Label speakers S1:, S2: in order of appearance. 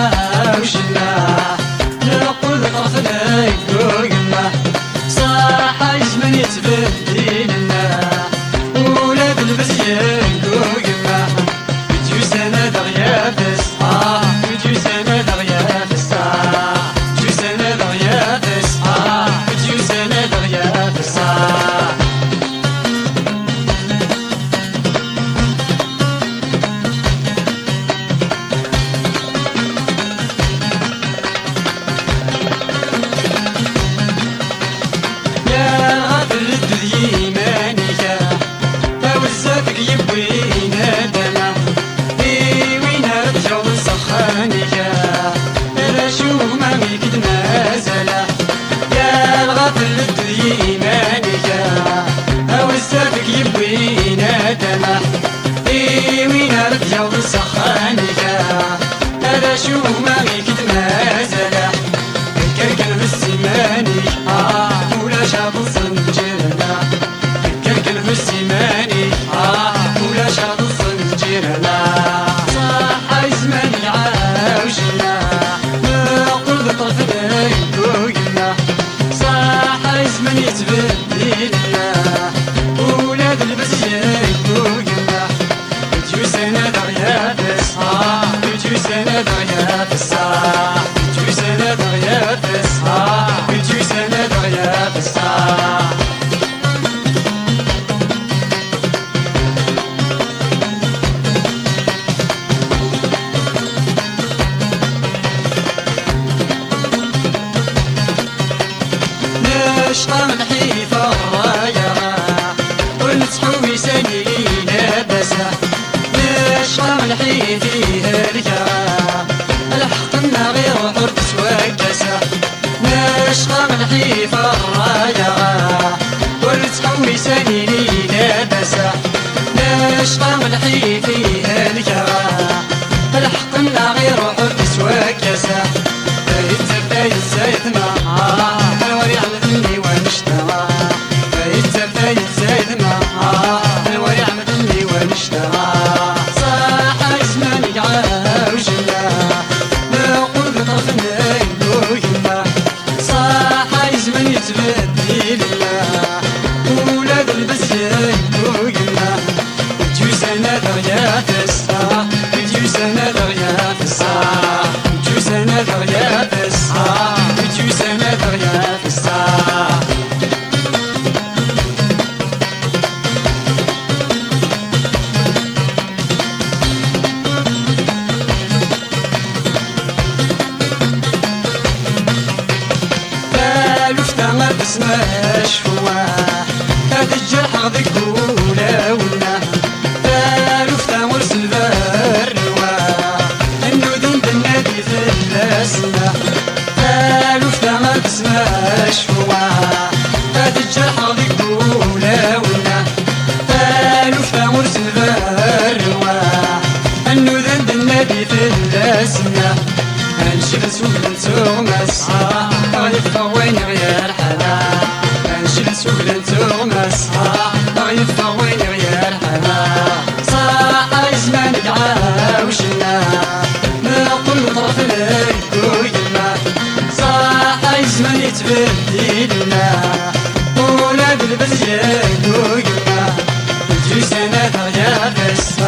S1: عاوشنا نقول طرفنا يقولنا صح زمن يتبدل لنا ولاد البزيان يقولنا جو سنة دغيا فس جو سنة دغيا فس جو سنة دغيا فس جو سنة دغيا فس وين رجع وسخانك هذا شو ما يكد ما زلا كركن في السماني ولا شاب الصنجرنا كركن في السماني ولا شاب الصنجرنا صح زماني عاوشنا نقول بطرفنا يقولنا صح زماني يتبدلنا ولاد البزيان يقولنا جو سنة دغيا فس جو سنة دغيا فس جو سنة دغيا فس جو سنة دغيا فس نشقى من حيث الراية ونتحوي سني لابسة نشقى من حيثيها الكرا الحقنا غير حرد سواكسة نشقى من حيث الراية ونتحوي سني لابسة نشقى من حيثيها الكرا الحقنا غير حرد سواكسة فايت زايد ما الوري على ذني ونشتغى فايت زايد ما الوري على ذني ونشتغى صح زماني عاوشنا نقول بطرفنا يقولنا صح زماني يتبدلنا ولاد البزيان يقولنا جو سنة دغيا فس جو سنة دغيا فس جو سنة دغيا فس جو سنة دغيا فس ما تسمعش فوا هاد الجرح غدك ولا ولا فالوفتا مرس البروا انو ذنب النادي في اللاسنا فالوفتا ما تسمعش فوا هاد الجرح غدك ولا ولا فالوفتا مرس البروا انو ذنب النادي في اللاسنا هنشيل سوق لنتومس غيبقى وين غير حلا هنشيل سوق لنتومس غيبقى وين غير حلا صح زمانك عاوشنا نقول طرفنا يقولنا صح زمان يتبدلنا ولاد البزيان يقولنا جو سنة دغيا فس